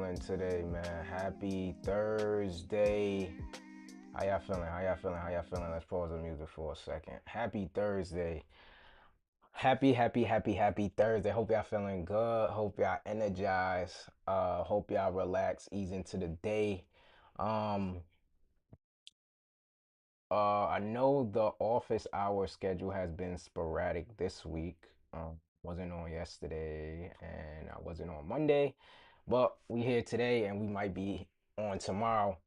feeling today, man? Happy Thursday. How y'all feeling? How y'all feeling? How y'all feeling? Let's pause the music for a second. Happy Thursday. Happy Thursday. Hope y'all feeling good. Hope y'all energized. Hope y'all relax, ease into the day. Um, I know the office hour schedule has been sporadic this week. Wasn't on yesterday and I wasn't on Monday, but we here today and we might be on tomorrow.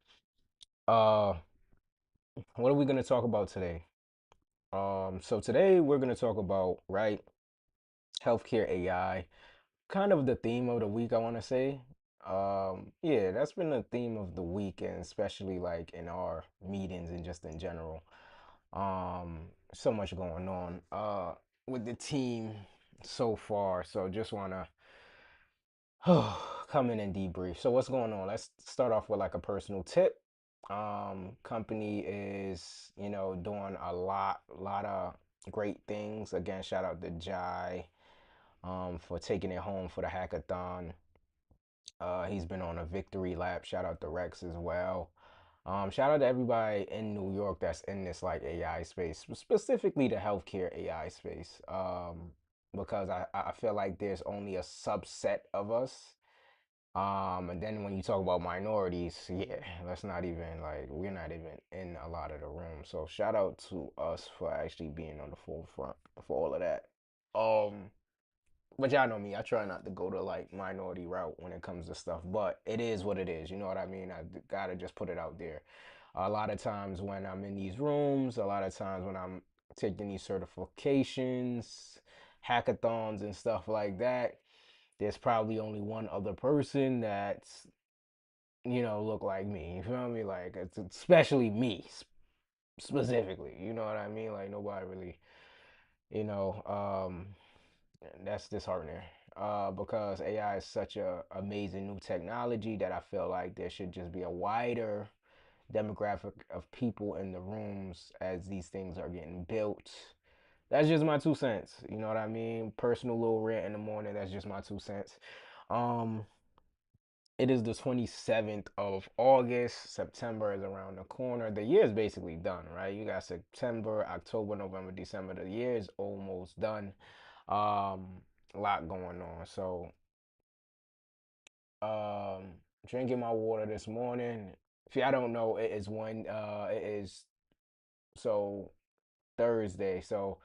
Uh, what are we gonna talk about today? So today we're gonna talk about, right, healthcare AI, kind of the theme of the week, I want to say. Yeah, that's been the theme of the week, and especially like in our meetings and just in general. So much going on with the team so far. So just wanna come in and debrief. So what's going on? Let's start off with like a personal tip. Company is, doing a lot of great things. Again, shout out to Jai for taking it home for the hackathon. He's been on a victory lap. Shout out to Rex as well. Shout out to everybody in New York that's in this like AI space, specifically the healthcare AI space. Because I feel like there's only a subset of us. And then when you talk about minorities, yeah, let's not even like we're not even in a lot of the room. So shout out to us for actually being on the forefront for all of that. Um, but y'all know me, I try not to go to like minority route when it comes to stuff, but it is what it is. You know what I mean? I gotta just put it out there. A lot of times when I'm in these rooms, a lot of times when I'm taking these certifications, hackathons, and stuff like that, there's probably only one other person that's, look like me. You feel me? Like, it's especially me specifically. You know what I mean? Like, nobody really, you know, um, that's disheartening because AI is such a amazing new technology that I feel like there should just be a wider demographic of people in the rooms as these things are getting built. That's just my 2 cents. You know what I mean? Personal little rant in the morning. That's just my 2 cents. Um, it is the 27th of August. September is around the corner. The year is basically done, right? You got September, October, November, December. The year is almost done. Um, a lot going on. So, um, drinking my water this morning. If y'all don't know, it is so Thursday. So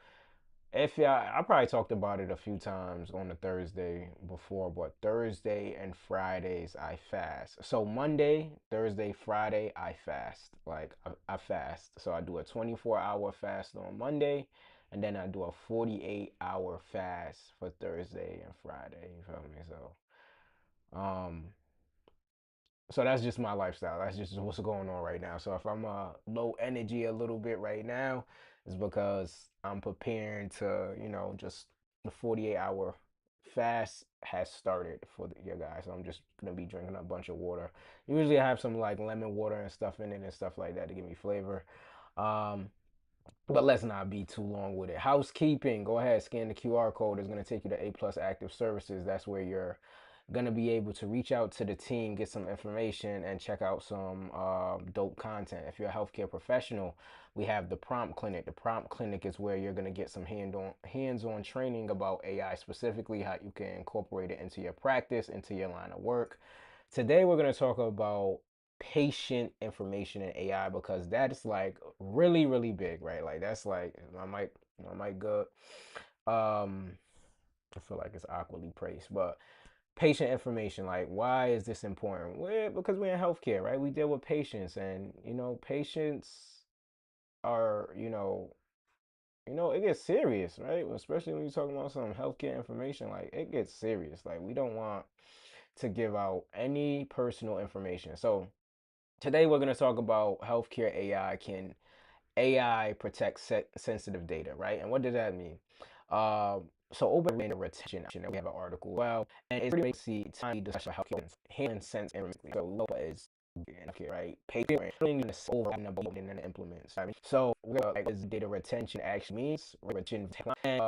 if y'all, I probably talked about it a few times on the Thursday before, but Thursday and Fridays I fast. So Monday, Thursday, Friday I fast. Like I fast. So I do a 24-hour fast on Monday, and then I do a 48-hour fast for Thursday and Friday. You feel me? Um, so that's just my lifestyle. That's just what's going on right now. So if I'm low energy a little bit right now, it's because I'm preparing to, just the 48-hour fast has started for you guys. So I'm just gonna be drinking a bunch of water. Usually I have some like lemon water and stuff in it and stuff like that to give me flavor. Um, but let's not be too long with it. Housekeeping, go ahead, scan the QR code. It's going to take you to A Plus Active Services. That's where you're going to be able to reach out to the team, get some information, and check out some dope content. If you're a healthcare professional, we have the Prompt Clinic. The Prompt Clinic is where you're going to get some hands-on training about AI, specifically how you can incorporate it into your practice, into your line of work. Today, we're going to talk about patient information in AI because that's like really, really big, right? Like that's like my mic good. I feel like it's awkwardly placed, but patient information, like why is this important? Well, because we're in healthcare, right? We deal with patients, and patients are, it gets serious, right? Especially when you're talking about some healthcare information, like it gets serious. Like we don't want to give out any personal information. So today we're going to talk about healthcare AI. Can AI protect sensitive data, right? And what does that mean? So open data retention, we have an article. Well, and it's pretty much see timely discussion of healthcare handling sensitive information. So what is healthcare, right? Patient in the over and above and then implements. Right? So like is data retention actually means retention and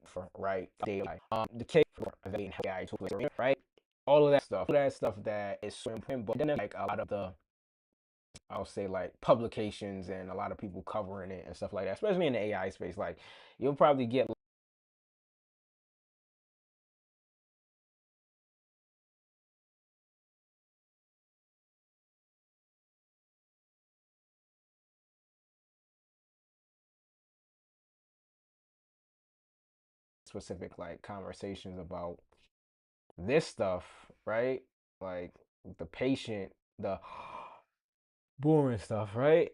for right data. The case for evaluating AI tools, right? all that stuff that is so important. But then like a lot of the, I'll say like publications and a lot of people covering it and stuff like that, especially in the AI space. Like you'll probably get specific like conversations about this stuff, right? Like the patient, the boring stuff, right?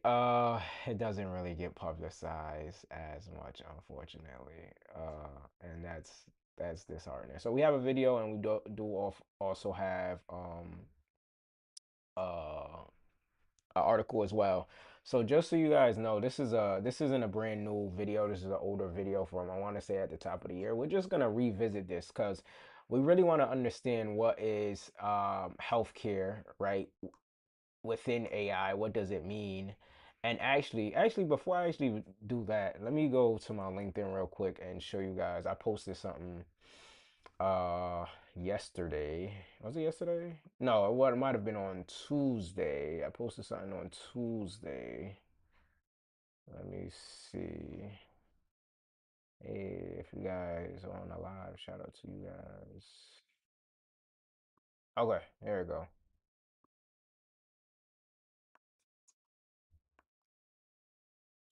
It doesn't really get publicized as much, unfortunately. And that's disheartening. So we have a video, and we also have an article as well. So just so you guys know, this isn't a brand new video. This is an older video from, I want to say, at the top of the year. We're just gonna revisit this because we really want to understand what is healthcare, right? Within AI, what does it mean? And actually, before I actually do that, let me go to my LinkedIn real quick and show you guys. I posted something uh yesterday. Was it yesterday? No, what it might have been on Tuesday. I posted something on Tuesday. Let me see. Hey, if you guys are on the live, shout out to you guys. Okay, there we go.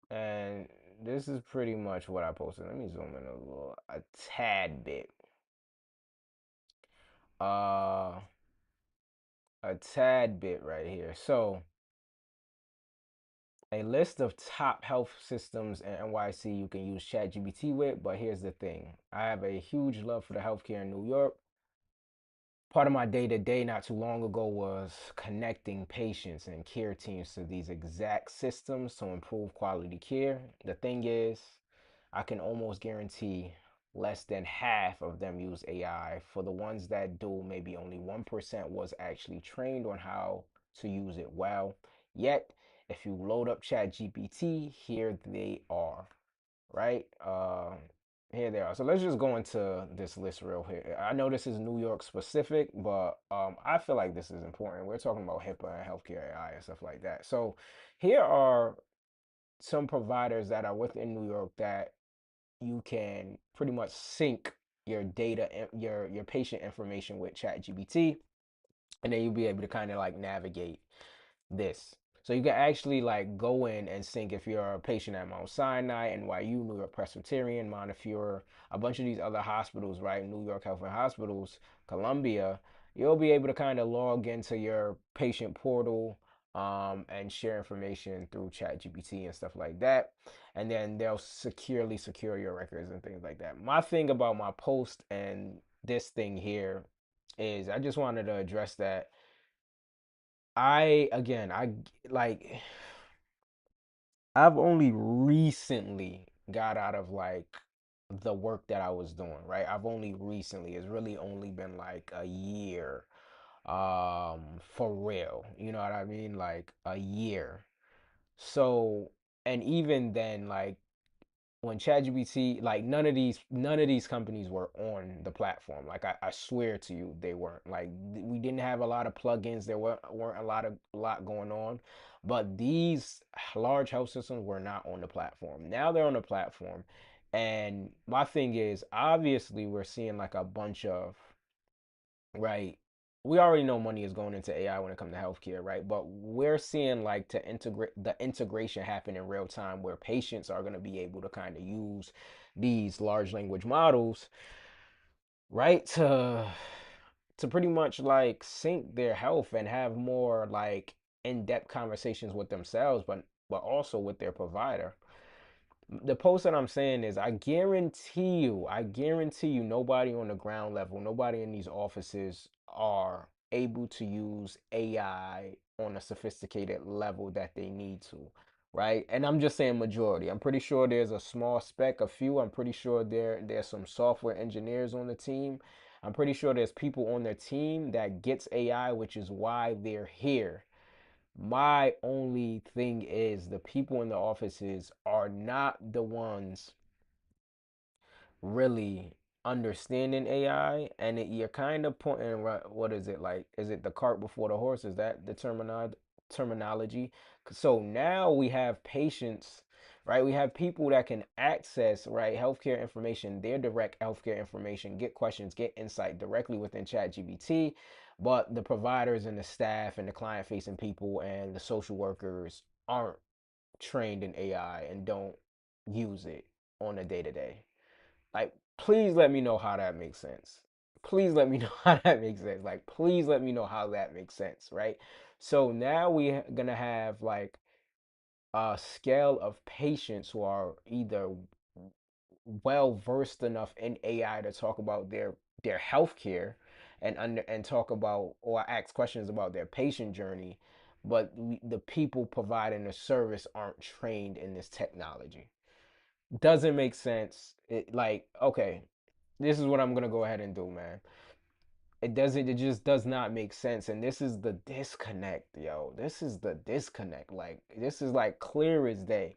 And this is pretty much what I posted. Let me zoom in a tad bit. Uh, a tad bit right here. So, a list of top health systems in NYC you can use ChatGPT with, but here's the thing. I have a huge love for the healthcare in New York. Part of my day to day not too long ago was connecting patients and care teams to these exact systems to improve quality care. The thing is, I can almost guarantee less than half of them use AI. For the ones that do, maybe only 1% was actually trained on how to use it well. Yet, if you load up ChatGPT, here they are, right? Here they are. So let's just go into this list real here. I know this is New York specific, but I feel like this is important. We're talking about HIPAA and healthcare AI and stuff like that. So here are some providers that are within New York that you can pretty much sync your data, your patient information with ChatGPT, and then you'll be able to kind of like navigate this. So you can actually like go in and sync if you're a patient at Mount Sinai, NYU, New York Presbyterian, Montefiore, a bunch of these other hospitals, right? New York Health and Hospitals, Columbia. You'll be able to kind of log into your patient portal and share information through ChatGPT and stuff like that. And then they'll securely secure your records and things like that. My thing about my post and this thing here is I just wanted to address that I like I've only recently got out of like the work that I was doing, right? I've only recently, it's really only been like a year for real. You know what I mean? Like a year. So, and even then like when ChatGPT, like none of these companies were on the platform. Like I swear to you, they weren't. Like we didn't have a lot of plugins. There weren't a lot going on. But these large health systems were not on the platform. Now they're on the platform. And my thing is, obviously, we're seeing like a bunch of, right? We already know money is going into AI when it comes to healthcare, right? But we're seeing like to integrate the integration happen in real time where patients are going to be able to kind of use these large language models, right? To pretty much like sync their health and have more like in-depth conversations with themselves, but also with their provider. The post that I'm saying is I guarantee you nobody on the ground level, nobody in these offices are able to use AI on a sophisticated level that they need to, right? And I'm just saying majority. I'm pretty sure there's a small speck, a few. I'm pretty sure there's some software engineers on the team. I'm pretty sure there's people on their team that gets AI, which is why they're here. My only thing is the people in the offices are not the ones really. understanding AI, and you're kind of pointing what is it like? Is it the cart before the horse? Is that the terminology? So now we have patients, right? We have people that can access right healthcare information, their direct healthcare information, get questions, get insight directly within ChatGPT. But the providers and the staff and the client facing people and the social workers aren't trained in AI and don't use it on a day to day. Like, please let me know how that makes sense. Please let me know how that makes sense. Like, please let me know how that makes sense, right? So now we're gonna have like a scale of patients who are either well versed enough in AI to talk about their healthcare and talk about or ask questions about their patient journey, but the people providing the service aren't trained in this technology. Doesn't make sense. It like okay, this is what I'm gonna go ahead and do, man. It just does not make sense. And this is the disconnect, yo. This is the disconnect. Like, this is like clear as day.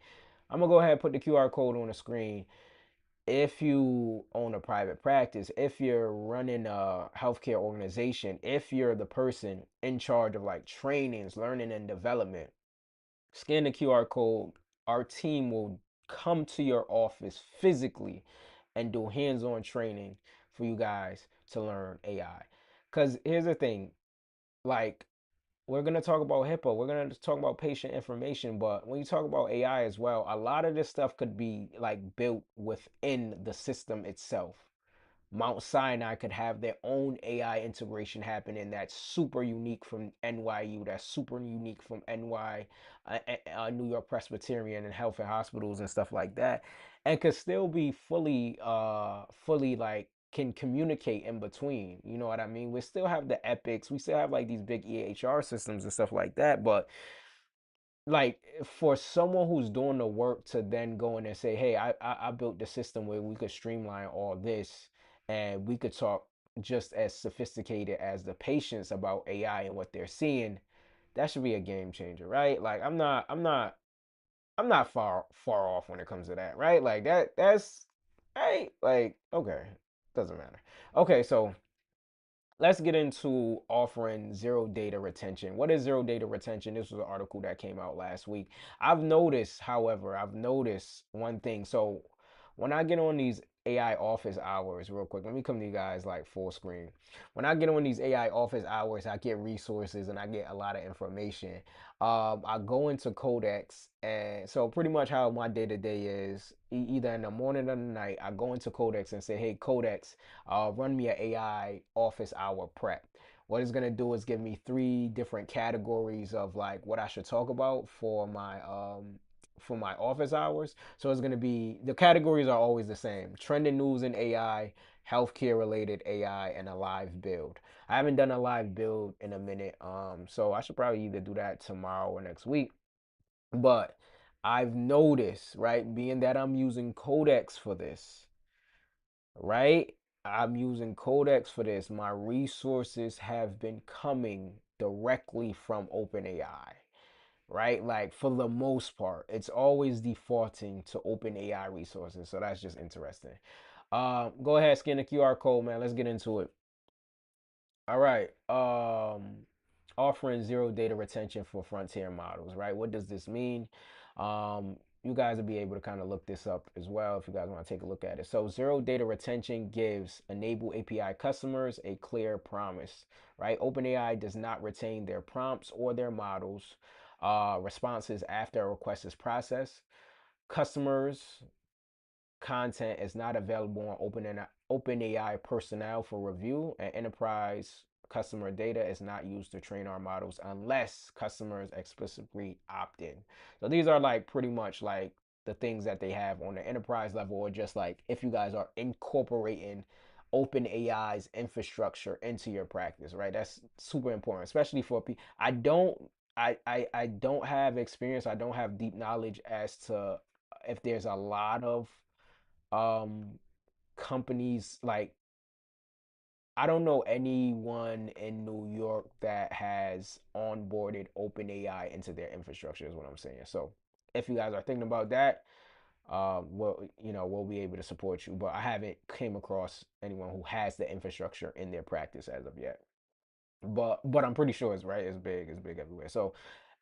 I'm gonna go ahead and put the QR code on the screen. If you own a private practice, if you're running a healthcare organization, if you're the person in charge of like trainings, learning and development, scan the QR code. Our team will come to your office physically and do hands-on training for you guys to learn AI. Because here's the thing, like, we're going to talk about HIPAA, we're going to talk about patient information, but when you talk about AI as well, a lot of this stuff could be like built within the system itself. Mount Sinai could have their own AI integration happening that's super unique from NYU, that's super unique from New York Presbyterian and health and hospitals and stuff like that, and could still be fully like can communicate in between. You know what I mean? We still have the epics, we still have like these big EHR systems and stuff like that, but like for someone who's doing the work to then go in and say, hey, I built the system where we could streamline all this and we could talk just as sophisticated as the patients about AI and what they're seeing, that should be a game changer, right? Like, I'm not far off when it comes to that, right? Like that's right. Like, okay, doesn't matter. Okay, so let's get into offering zero data retention. What is zero data retention? This was an article that came out last week. I've noticed one thing. So when I get on these AI office hours, real quick, let me come to you guys like full screen. When I get on these AI office hours, I get resources and I get a lot of information. I go into Codex, and so pretty much how my day to day is either in the morning or the night, I go into Codex and say, hey, Codex, run me an AI office hour prep. What it's gonna do is give me three different categories of like what I should talk about for my office hours. So it's gonna be, the categories are always the same: trending news in AI, healthcare related AI, and a live build. I haven't done a live build in a minute, so I should probably either do that tomorrow or next week. But I've noticed, right, being that I'm using Codex for this, right? I'm using Codex for this. My resources have been coming directly from OpenAI, right? Like, for the most part, it's always defaulting to OpenAI resources. So that's just interesting. Go ahead, scan the QR code, man. Let's get into it. All right. Offering zero data retention for frontier models, right? What does this mean? You guys will be able to kind of look this up as well if you guys want to take a look at it. So zero data retention gives enable API customers a clear promise, right? OpenAI does not retain their prompts or their models responses after a request is processed. Customers content is not available on OpenAI personnel for review, and enterprise customer data is not used to train our models unless customers explicitly opt in. So these are like pretty much like the things that they have on the enterprise level, or just like if you guys are incorporating OpenAI's infrastructure into your practice, right? That's super important, especially for people. I don't have experience. I don't have deep knowledge as to if there's a lot of um companies like, I don't know anyone in New York that has onboarded OpenAI into their infrastructure is what I'm saying. So if you guys are thinking about that, we'll be able to support you. But I haven't came across anyone who has the infrastructure in their practice as of yet. But I'm pretty sure it's right. It's big everywhere. So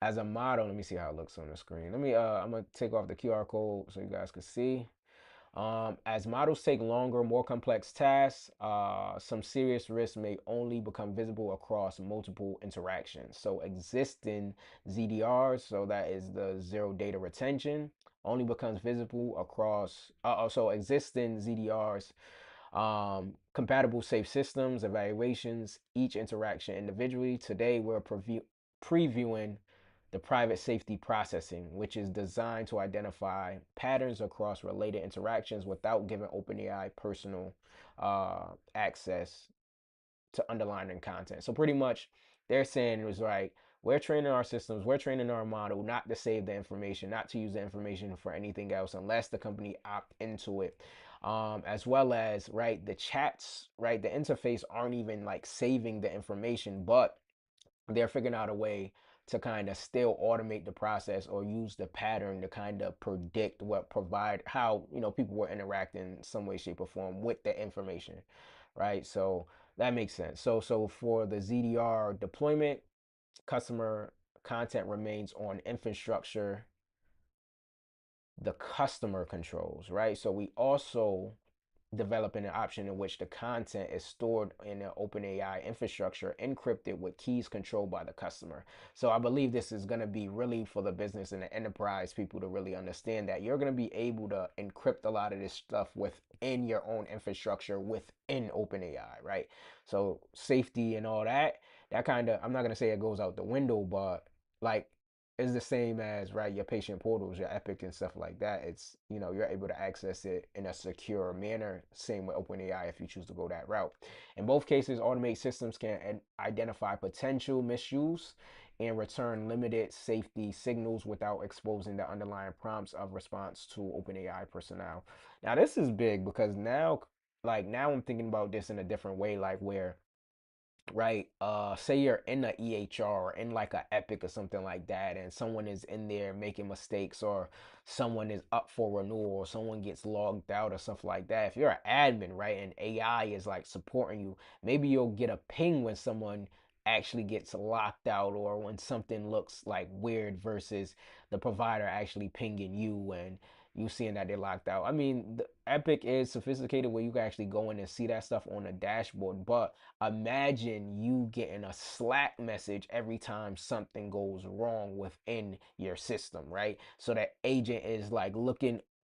as a model, let me see how it looks on the screen. I'm gonna take off the QR code so you guys can see. As models take longer, more complex tasks, some serious risks may only become visible across multiple interactions. So existing ZDRs, so that is the zero data retention, only becomes visible across. So existing ZDRs, compatible safe systems, evaluations, each interaction individually. Today we're previewing the private safety processing, which is designed to identify patterns across related interactions without giving OpenAI personal access to underlying content. So pretty much they're saying it was like, we're training our systems, we're training our model not to save the information, not to use the information for anything else unless the company opt into it. As well as, right, the chats, right, the interface aren't even like saving the information, but they're figuring out a way to kind of still automate the process or use the pattern to kind of predict what provide how people will interact in some way, shape, or form with the information, right? So that makes sense. So for the ZDR deployment, customer content remains on infrastructure the customer controls, right? So we also developing an option in which the content is stored in an OpenAI infrastructure, encrypted with keys controlled by the customer. So I believe this is going to be really for the business and the enterprise people to really understand that you're going to be able to encrypt a lot of this stuff within your own infrastructure within OpenAI, right? So safety and all that, that kind of, I'm not going to say it goes out the window, but like is the same as, right, your patient portals, your Epic and stuff like that. It's, you're able to access it in a secure manner. Same with OpenAI if you choose to go that route. In both cases, automate systems can identify potential misuse and return limited safety signals without exposing the underlying prompts of response to OpenAI personnel. Now this is big because now I'm thinking about this in a different way, like where, right, say you're in a EHR or in like a Epic or something like that, and someone is in there making mistakes, or someone is up for renewal, or someone gets logged out or stuff like that. If you're an admin, right, and AI is like supporting you, maybe you'll get a ping when someone actually gets locked out, or when something looks like weird versus the provider actually pinging you and you seeing that they're locked out. I mean, the Epic is sophisticated where you can actually go in and see that stuff on the dashboard, but imagine you getting a Slack message every time something goes wrong within your system, right? So that agent is like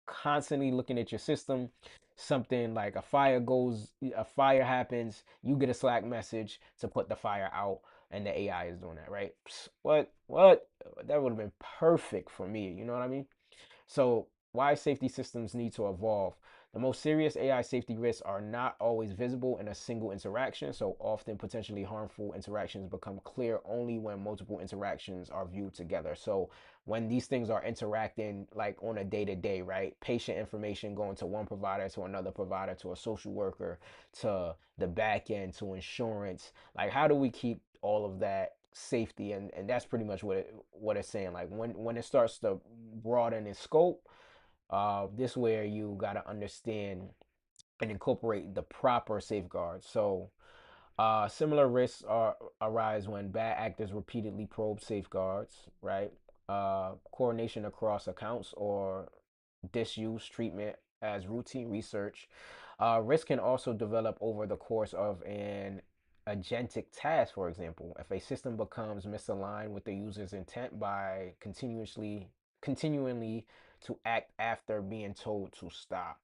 constantly looking at your system. Something like a fire happens, you get a Slack message to put the fire out, and the AI is doing that, right? What? That would have been perfect for me. You know what I mean? So, why safety systems need to evolve? The most serious AI safety risks are not always visible in a single interaction, so often potentially harmful interactions become clear only when multiple interactions are viewed together. So, when these things are interacting like on a day to day, right? Patient information going to one provider to another provider to a social worker to the back end to insurance. Like, how do we keep all of that safety? And that's pretty much what it's saying. Like when it starts to broaden its scope, this where you got to understand and incorporate the proper safeguards. So similar risks arise when bad actors repeatedly probe safeguards, right? Coordination across accounts or disuse treatment as routine research. Risk can also develop over the course of an agentic task, for example. If a system becomes misaligned with the user's intent by continually to act after being told to stop.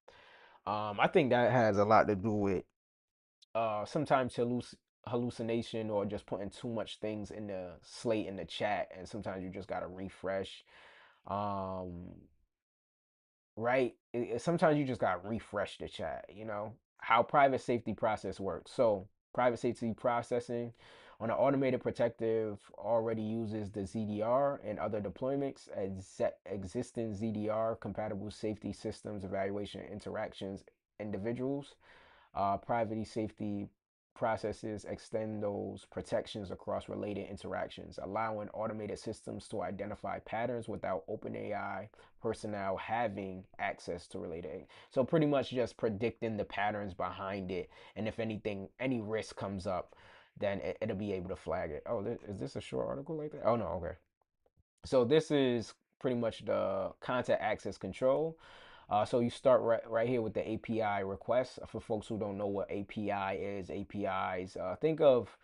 I think that has a lot to do with sometimes hallucination or just putting too much things in the slate in the chat, and sometimes you just gotta refresh. Um, right? Sometimes you just gotta refresh the chat. How private safety process works. So private safety processing on an automated protective already uses the ZDR and other deployments. Existing ZDR compatible safety systems evaluation interactions individuals. Privacy safety processes extend those protections across related interactions, allowing automated systems to identify patterns without OpenAI personnel having access to related. So pretty much just predicting the patterns behind it, and if anything, any risk comes up, then it'll be able to flag it. Oh, is this a short article like that? Oh no, okay. So this is pretty much the content access control. So you start right here with the API request. For folks who don't know what API is, APIs, think of,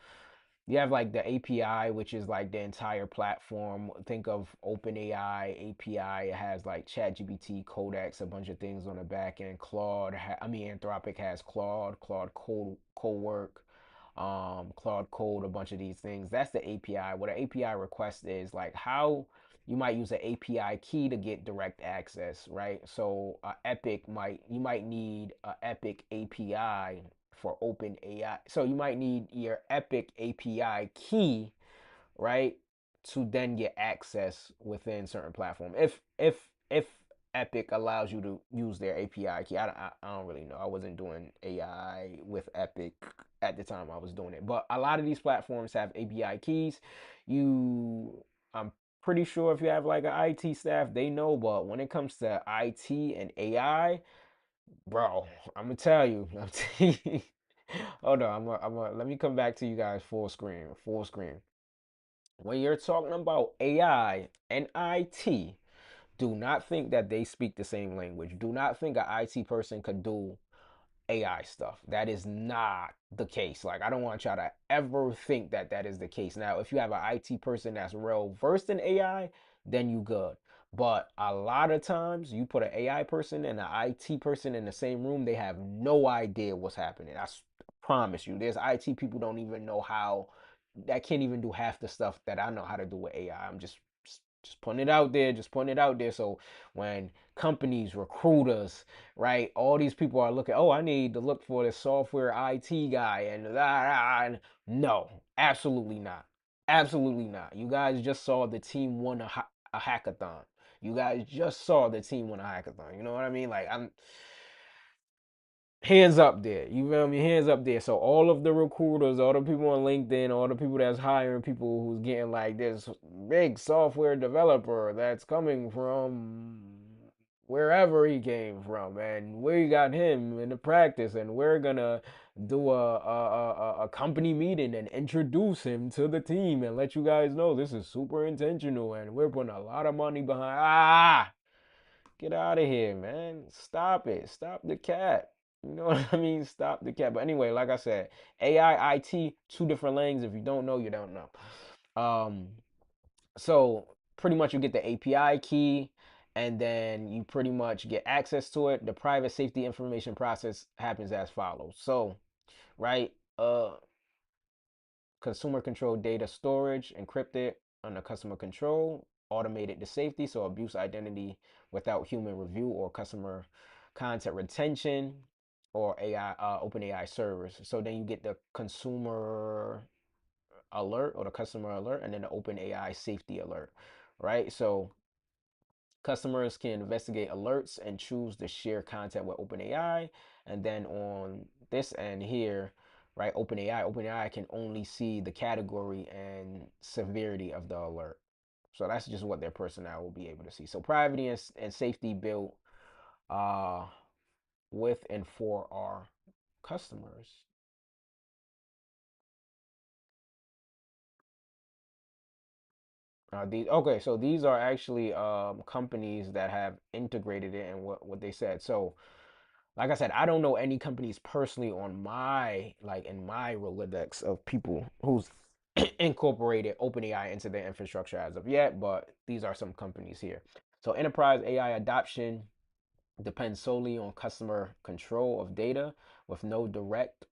you have like the API, which is like the entire platform. Think of OpenAI API. It has like ChatGPT, Codex, a bunch of things on the back end. Anthropic has Claude Code, Cowork, Claude Code, a bunch of these things. That's the API. What an API request is, like how you might use an API key to get direct access, right? So you might need a Epic API for OpenAI. So you might need your Epic API key, right, to then get access within certain platform. If Epic allows you to use their API key, I don't really know. I wasn't doing AI with Epic at the time I was doing it, but a lot of these platforms have API keys. I'm pretty sure if you have like an IT staff, they know. But when it comes to IT and AI, bro, I'm gonna tell you. Hold on, let me come back to you guys full screen, full screen. When you're talking about AI and IT, do not think that they speak the same language. Do not think an IT person could do AI stuff. That is not the case. Like, I don't want y'all to ever think that that is the case. Now, if you have an IT person that's real versed in AI, then you good. But a lot of times, you put an AI person and an IT person in the same room, they have no idea what's happening. Promise you. There's IT people don't even know how, that can't even do half the stuff that I know how to do with AI. I'm just putting it out there, just putting it out there. So when companies, recruiters, right, all these people are looking, oh, I need to look for this software IT guy, and no, absolutely not, absolutely not. You guys just saw the team won a hackathon. You guys just saw the team win a hackathon. You know what I mean? Like, I'm hands up there. You feel me? Hands up there. So all of the recruiters, all the people on LinkedIn, all the people that's hiring people who's getting like this big software developer that's coming from wherever he came from, and we got him in the practice, and we're gonna do a company meeting and introduce him to the team and let you guys know this is super intentional and we're putting a lot of money behind. Get out of here, man. Stop it. Stop the cat. You know what I mean? Stop the cat. But anyway, like I said, AI, IT, two different lanes. If you don't know, you don't know. Um, so pretty much you get the API key and then you pretty much get access to it. The private safety information process happens as follows. So, right, consumer control data storage, encrypted under customer control, automated to safety, so abuse identity without human review or customer content retention or AI open AI servers. So then you get the consumer alert or the customer alert and then the open AI safety alert, right? So customers can investigate alerts and choose to share content with OpenAI. And then on this end here, right, OpenAI can only see the category and severity of the alert. So that's just what their personnel will be able to see. So privacy and safety built uh, with and for our customers. So these are actually companies that have integrated it and what they said. So like I said, I don't know any companies personally on my like in my Rolodex of people who's incorporated OpenAI into their infrastructure as of yet, but these are some companies here. So enterprise AI adoption depends solely on customer control of data with no direct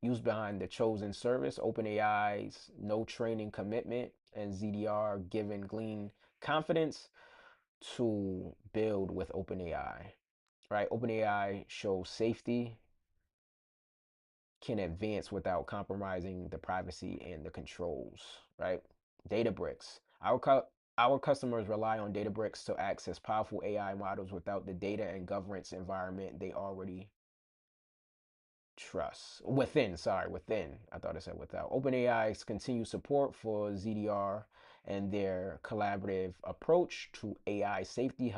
use behind the chosen service. OpenAI's no training commitment and ZDR given Glean confidence to build with OpenAI, right? OpenAI shows safety can advance without compromising the privacy and the controls, right? Databricks. Our customers rely on Databricks to access powerful AI models without the data and governance environment they already trust within. Sorry, within. I thought it said without. OpenAI's continued support for ZDR and their collaborative approach to AI safety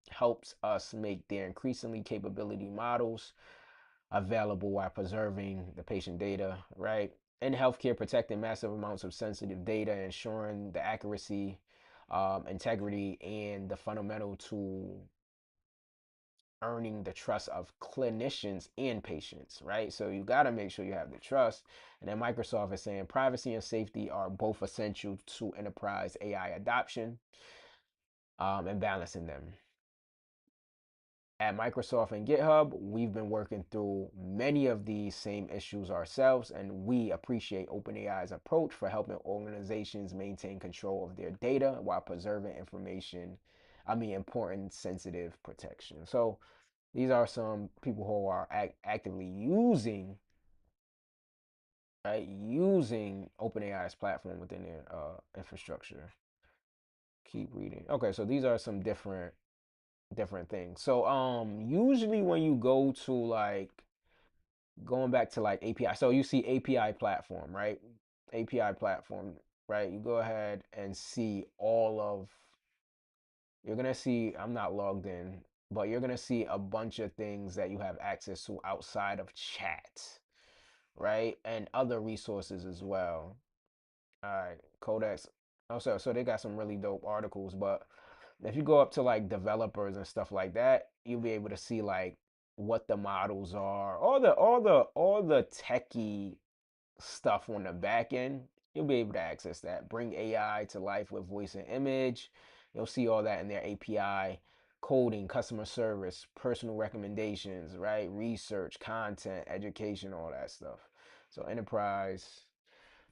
helps us make their increasingly capability models available while preserving the patient data, right? In healthcare, protecting massive amounts of sensitive data, ensuring the accuracy, integrity, and the fundamental to earning the trust of clinicians and patients, right? So you got to make sure you have the trust. And then Microsoft is saying privacy and safety are both essential to enterprise AI adoption, and balancing them. At Microsoft and GitHub, we've been working through many of these same issues ourselves, and we appreciate OpenAI's approach for helping organizations maintain control of their data while preserving important sensitive protection. So these are some people who are actively using, right, using OpenAI's platform within their infrastructure. Keep reading. Okay, so these are some different things. So usually when you go to like going back to like API, so you see API platform, right? API platform, right? You go ahead and see all of, you're gonna see, I'm not logged in, but you're gonna see a bunch of things that you have access to outside of chat, right? And other resources as well. All right, Codex. Also, so they got some really dope articles, but if you go up to like developers and stuff like that, you'll be able to see like what the models are, all the techie stuff on the back end. You'll be able to access that. Bring AI to life with voice and image. You'll see all that in their API, coding, customer service, personal recommendations, right? Research, content, education, all that stuff. So enterprise,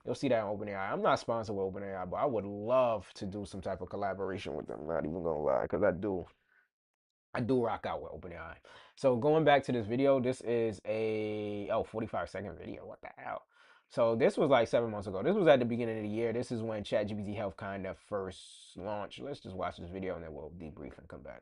you'll see that on OpenAI. I'm not sponsored with OpenAI, but I would love to do some type of collaboration with them. Not even gonna lie, because I do rock out with OpenAI. So going back to this video, this is a 45-second video. What the hell? So this was like 7 months ago. This was at the beginning of the year. This is when ChatGPT Health kind of first launched. Let's just watch this video and then we'll debrief and come back.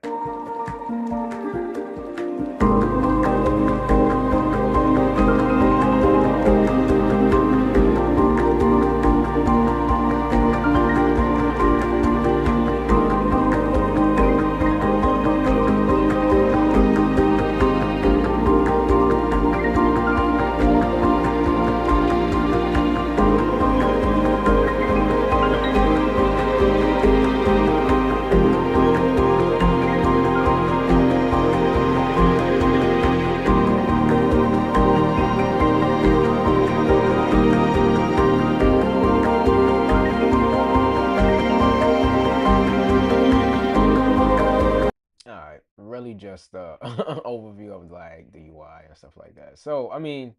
All right, really just the overview of like the UI and stuff like that. So, I mean,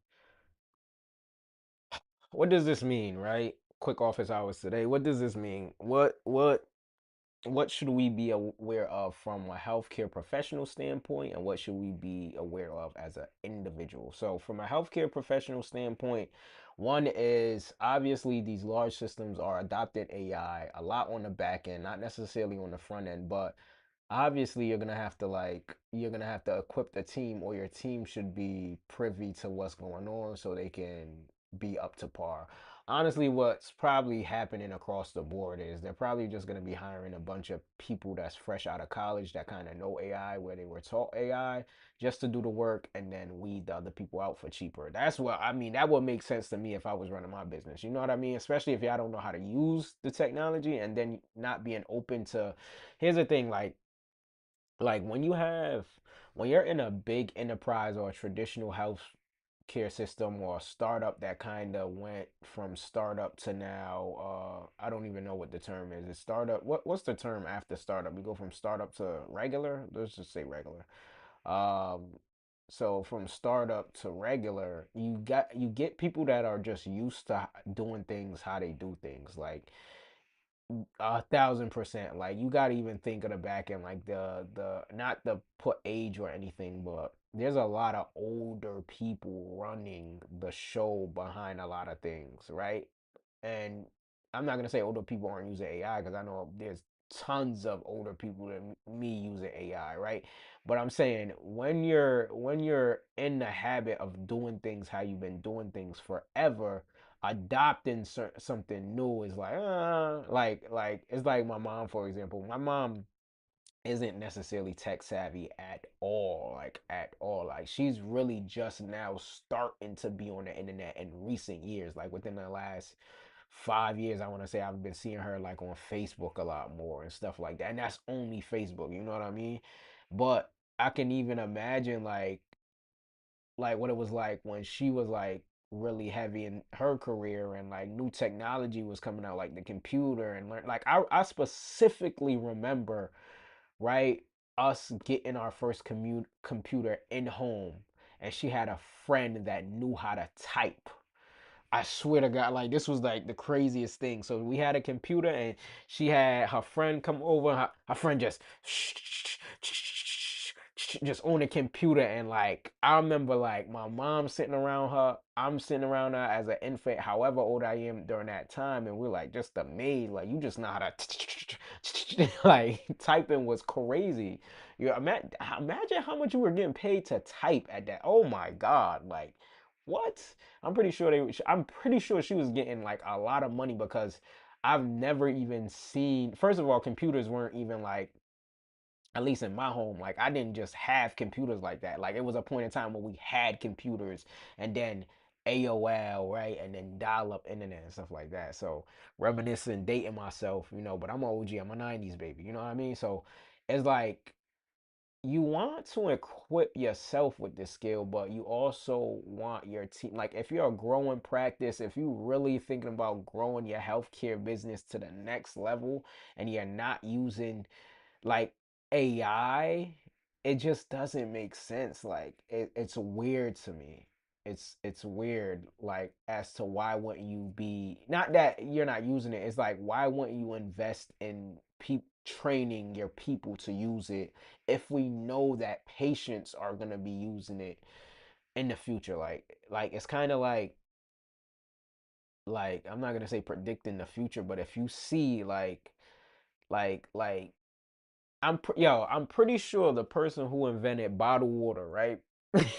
what does this mean, right? Quick office hours today. What does this mean? What should we be aware of from a healthcare professional standpoint, and what should we be aware of as an individual? So, from a healthcare professional standpoint, one is obviously these large systems are adopted AI a lot on the back end, not necessarily on the front end, but obviously you're gonna have to equip the team, or your team should be privy to what's going on so they can be up to par. Honestly, what's probably happening across the board is they're probably just going to be hiring a bunch of people that's fresh out of college that kind of know AI, where they were taught AI, just to do the work and then weed the other people out for cheaper. That's what I mean. That would make sense to me if I was running my business. You know what I mean? Especially if y'all don't know how to use the technology, and then not being open to. Here's the thing, like when you're in a big enterprise or a traditional health care system, or a startup that kind of went from startup to now, I don't even know what the term is. It's startup. What's the term after startup? We go from startup to regular. Let's just say regular. um so from startup to regular, you get people that are just used to doing things how they do things, like 1,000%. Like you gotta even think of the back end, like the not the put age or anything, but there's a lot of older people running the show behind a lot of things, right? And I'm not gonna say older people aren't using AI, because I know there's tons of older people than me using AI, right? But I'm saying when you're in the habit of doing things how you've been doing things forever, adopting something new is like like it's like my mom, for example. My mom isn't necessarily tech savvy at all, like at all. Like she's really just now starting to be on the internet in recent years, like within the last 5 years. I want to say I've been seeing her like on Facebook a lot more and stuff like that, and that's only Facebook, you know what I mean? But I can even imagine like what it was like when she was like really heavy in her career and like new technology was coming out, like the computer, and learn like I specifically remember, right? Us getting our first computer in home, and she had a friend that knew how to type. I swear to God, like this was like the craziest thing. So we had a computer, and she had her friend come over. Her friend just on the computer, and like I remember like my mom sitting around her, I'm sitting around her as an infant, however old I am during that time, and we're like just amazed, like you just know how to like typing was crazy. You imagine how much you were getting paid to type at that. Oh my God, like what? I'm pretty sure she was getting like a lot of money because I've never even seen. First of all, computers weren't even like, at least in my home, like I didn't just have computers like that. Like it was a point in time where we had computers, and then AOL, right? And then dial-up internet and stuff like that. So reminiscing, dating myself, but I'm an OG. I'm a 90s baby. You know what I mean? So it's like you want to equip yourself with this skill, but you also want your team. Like if you're a growing practice, if you really thinking about growing your healthcare business to the next level, and you're not using like AI, it just doesn't make sense. Like it's weird to me. It's weird, like as to why wouldn't you be, not that you're not using it, it's like why wouldn't you invest in training your people to use it if we know that patients are gonna be using it in the future? Like it's kind of like I'm not gonna say predicting the future, but if you see like I'm pretty sure the person who invented bottled water, right?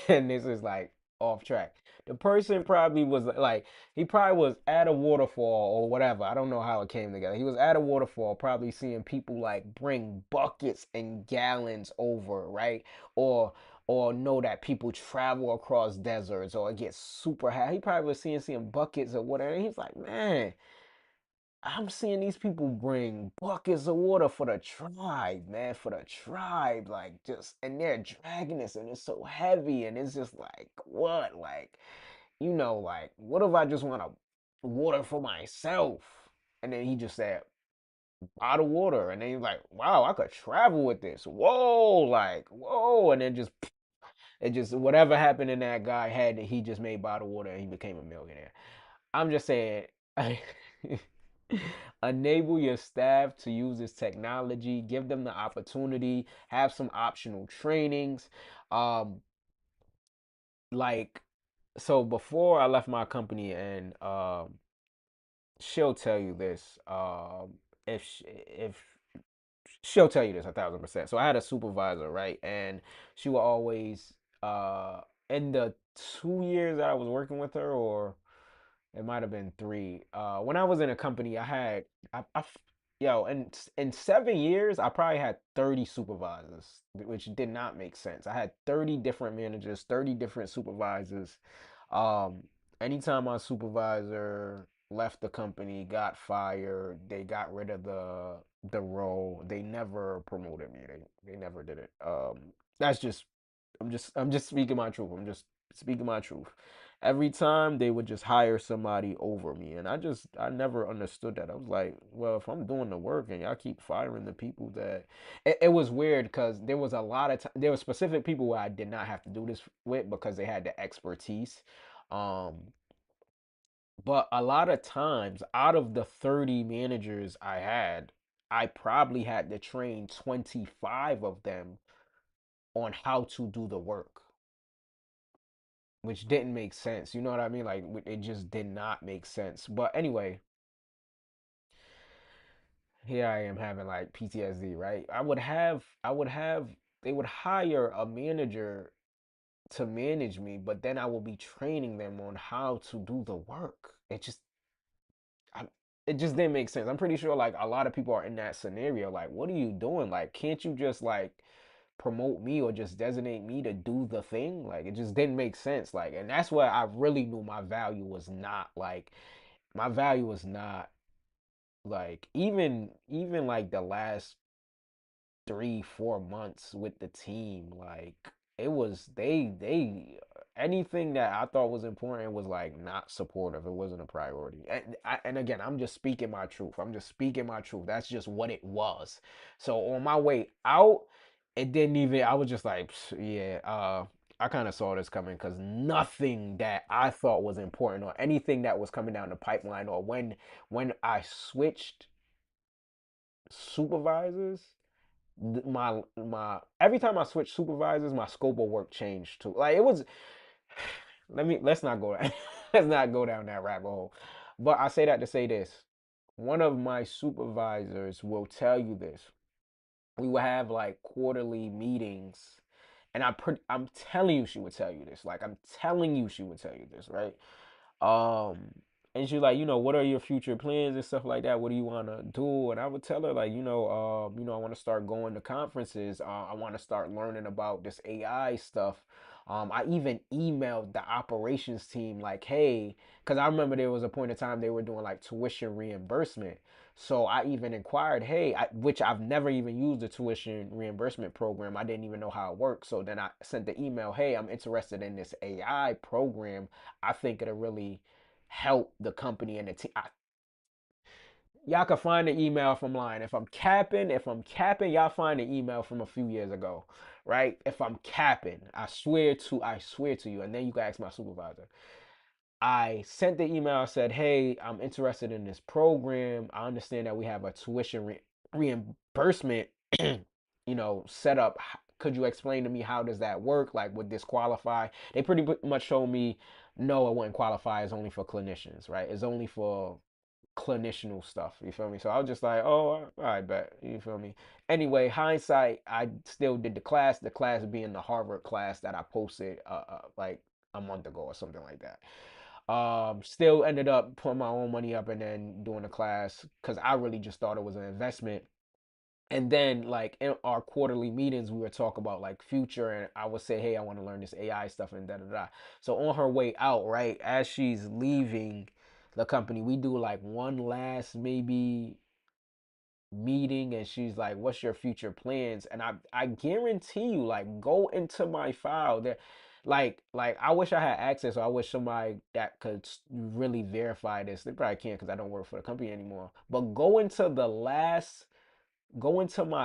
And this is like off track. The person probably was like, he probably was at a waterfall or whatever. I don't know how it came together. He was at a waterfall, probably seeing people like bring buckets and gallons over, right? Or or know that people travel across deserts or it gets super hot. He probably was seeing buckets or whatever. And he's like, man, I'm seeing these people bring buckets of water for the tribe, man, for the tribe, like just, and they're dragging this, and it's so heavy, and it's just like, what, like, like, what if I just want to water for myself? And then he just said, bottle water, and then he's like, wow, I could travel with this, whoa, like, whoa, and then just, it just, whatever happened in that guy head, he just made bottled water, and he became a millionaire. I'm just saying, enable your staff to use this technology, give them the opportunity, have some optional trainings. Um, like, so before I left my company, and she'll tell you this, if she'll tell you this 1,000%. So I had a supervisor, right? And she would always, in the 2 years that I was working with her, or it might have been three. When I was in a company, yo, in 7 years, I probably had 30 supervisors, which did not make sense. I had 30 different managers, 30 different supervisors. Um, Anytime my supervisor left the company, got fired, they got rid of the role. They never promoted me. They never did it. That's just I'm just speaking my truth. I'm just speaking my truth. Every time they would just hire somebody over me, and I never understood that. I was like, well, if I'm doing the work and y'all keep firing the people that, it was weird because there was a lot of there were specific people where I did not have to do this with because they had the expertise. Um, but a lot of times, out of the 30 managers I had, I probably had to train 25 of them on how to do the work, which didn't make sense. You know what I mean? Like it just did not make sense. But anyway, here I am having like PTSD, right? they would hire a manager to manage me, but then I will be training them on how to do the work. I, it just didn't make sense. I'm pretty sure like a lot of people are in that scenario. Like, what are you doing? Like, can't you just like promote me or just designate me to do the thing? Like, it just didn't make sense. Like, and that's where I really knew my value was not like even like the last 3 4 months with the team, like it was they anything that I thought was important was like not supportive. It wasn't a priority. And again, I'm just speaking my truth. I'm just speaking my truth. That's just what it was. So on my way out, it didn't even. I was just like, yeah. I kind of saw this coming because nothing that I thought was important or anything that was coming down the pipeline or when I switched supervisors, my every time I switched supervisors, my scope of work changed too. Like it was let's not go let's not go down that rabbit hole. But I say that to say this. One of my supervisors will tell you this. We would have like quarterly meetings and I'm telling you she would tell you this. Like I'm telling you she would tell you this, right? Um, and she's like, what are your future plans and stuff like that? What do you want to do? And I would tell her like, I want to start going to conferences. I want to start learning about this AI stuff. I even emailed the operations team like, hey, because I remember there was a point in time they were doing like tuition reimbursement. So I even inquired, hey, which I've never even used the tuition reimbursement program. I didn't even know how it works. So then I sent the email, hey, I'm interested in this AI program. I think it'll really help the company and the team. Y'all can find the email from line. If I'm capping, y'all find the email from a few years ago, right? If I'm capping, I swear to you. And then you can ask my supervisor. I sent the email. I said, "Hey, I'm interested in this program. I understand that we have a tuition reimbursement, set up. Could you explain to me how does that work? Like, would this qualify?" They pretty much told me, "No, it wouldn't qualify. It's only for clinicians, right? It's only for clinicianal stuff. You feel me?" So I was just like, "Oh, I bet." You feel me? Anyway, hindsight, I still did the class. The class being the Harvard class that I posted, like a month ago or something like that. Still ended up putting my own money up and then doing the class because I really just thought it was an investment. And then like in our quarterly meetings, we would talk about like future, and I would say, hey, I want to learn this AI stuff and da da da. So on her way out, right, as she's leaving the company, we do like one last maybe meeting and she's like, what's your future plans? And I guarantee you, like, go into my file there. Like I wish I had access, or I wish somebody that could really verify this. They probably can't because I don't work for the company anymore. But go into my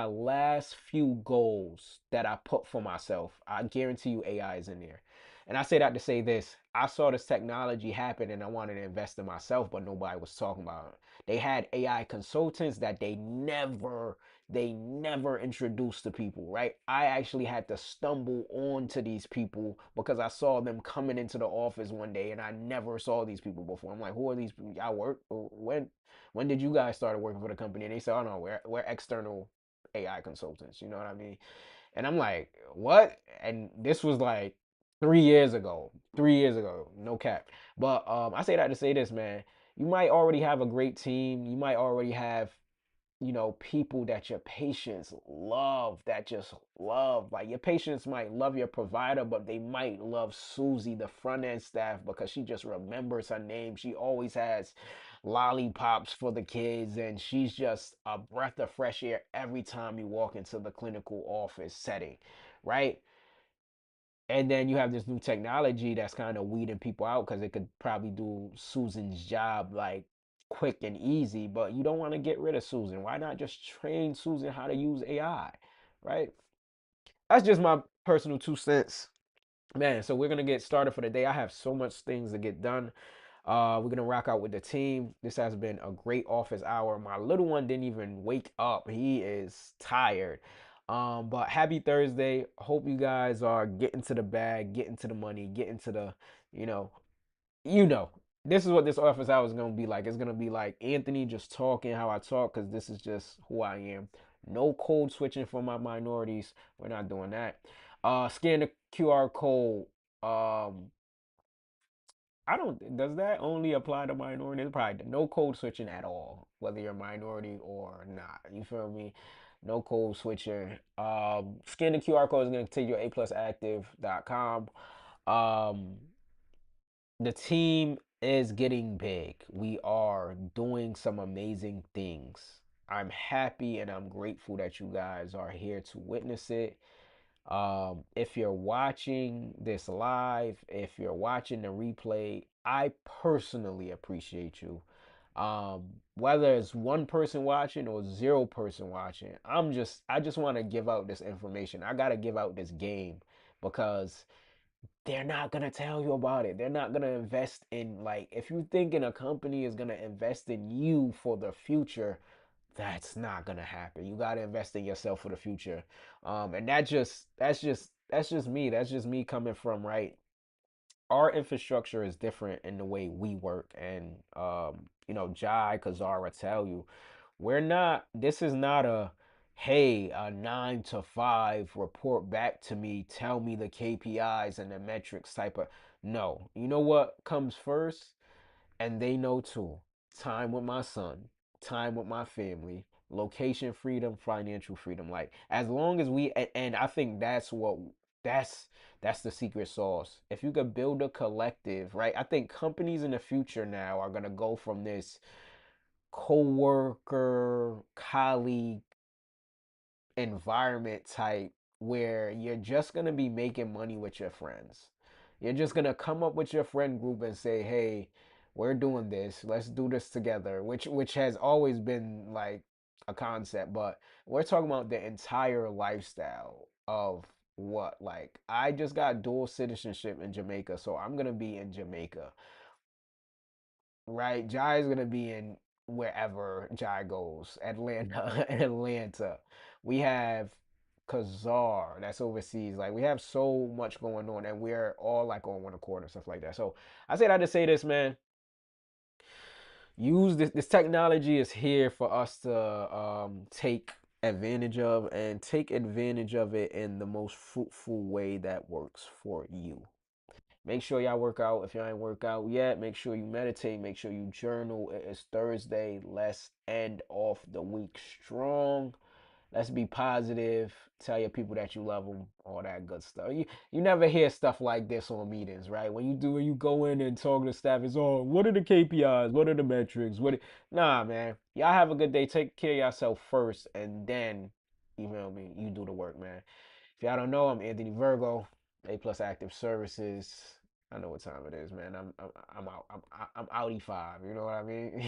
last few goals that I put for myself. I guarantee you AI is in there. And I say that to say this. I saw this technology happen and I wanted to invest in myself, but nobody was talking about it. They had AI consultants that they never introduced to people, right? I actually had to stumble onto these people because I saw them coming into the office one day and I never saw these people before. I'm like, who are these people? Y'all work? When did you guys start working for the company? And they said, oh no, we're external AI consultants. You know what I mean? And I'm like, what? And this was like 3 years ago. 3 years ago, no cap. But I say that to say this, man. You might already have a great team. You might already have people that your patients love, that just love. Like your patients might love your provider, but they might love Susie, the front end staff, because she just remembers her name. She always has lollipops for the kids, and she's just a breath of fresh air every time you walk into the clinical office setting, right? And then you have this new technology that's kind of weeding people out because it could probably do Susan's job like quick and easy, but you don't want to get rid of Susan. Why not just train Susan how to use AI, right? That's just my personal 2 cents. Man, so we're gonna get started for the day. I have so much things to get done. We're gonna rock out with the team. This has been a great office hour. My little one didn't even wake up. He is tired. But happy Thursday. Hope you guys are getting to the bag, getting to the money, getting to the, you know, you know. this is what this office hour is gonna be like. It's gonna be like Anthony just talking how I talk because this is just who I am. No code switching for my minorities. We're not doing that. Scan the QR code. Um, I don't. Does that only apply to minorities? Probably no code switching at all, whether you're a minority or not. You feel me? No code switching. Scan the QR code is gonna take you to aplusactive.com. Um, the team is getting big. We are doing some amazing things. I'm happy and I'm grateful that you guys are here to witness it. If you're watching this live, if you're watching the replay, I personally appreciate you. Whether it's one person watching or zero person watching, I just want to give out this information. I gotta give out this game because they're not gonna tell you about it. They're not gonna invest in, like, if you thinking a company is gonna invest in you for the future, that's not gonna happen. You gotta invest in yourself for the future. And that's just me. That's just me coming from, right. Our infrastructure is different in the way we work, and Jai Kazara tell you, we're not. This is not a hey, a 9 to 5 report back to me, tell me the KPIs and the metrics type of. No, you know what comes first, and they know too. Time with my son, time with my family, location freedom, financial freedom. Like, as long as we, and I think that's that's the secret sauce. If you could build a collective, right? I think companies in the future now are gonna go from this co-worker, colleague environment type where you're just going to be making money with your friends. You're just going to come up with your friend group and say, "Hey, we're doing this. Let's do this together," which has always been like a concept, but we're talking about the entire lifestyle of what, like, I just got dual citizenship in Jamaica, so I'm going to be in Jamaica, right? Jai is gonna be in wherever Jai goes. Atlanta, Atlanta. We have Kazar that's overseas. Like, we have so much going on, and we're all like on one accord and stuff like that. So I said I just say this, man. Use this. This technology is here for us to take advantage of, and take advantage of it in the most fruitful way that works for you. Make sure y'all work out. If y'all ain't work out yet, make sure you meditate. Make sure you journal. It is Thursday. Let's end off the week strong. Let's be positive. Tell your people that you love them. All that good stuff. You never hear stuff like this on meetings, right? When you go in and talk to staff, it's all, what are the KPIs? What are the metrics? Nah, man. Y'all have a good day. Take care of yourself first, and then, you feel me, you do the work, man. If y'all don't know, I'm Anthony Virgo, A Plus Active Services. I know what time it is, man. I'm out. I'm outie five. You know what I mean?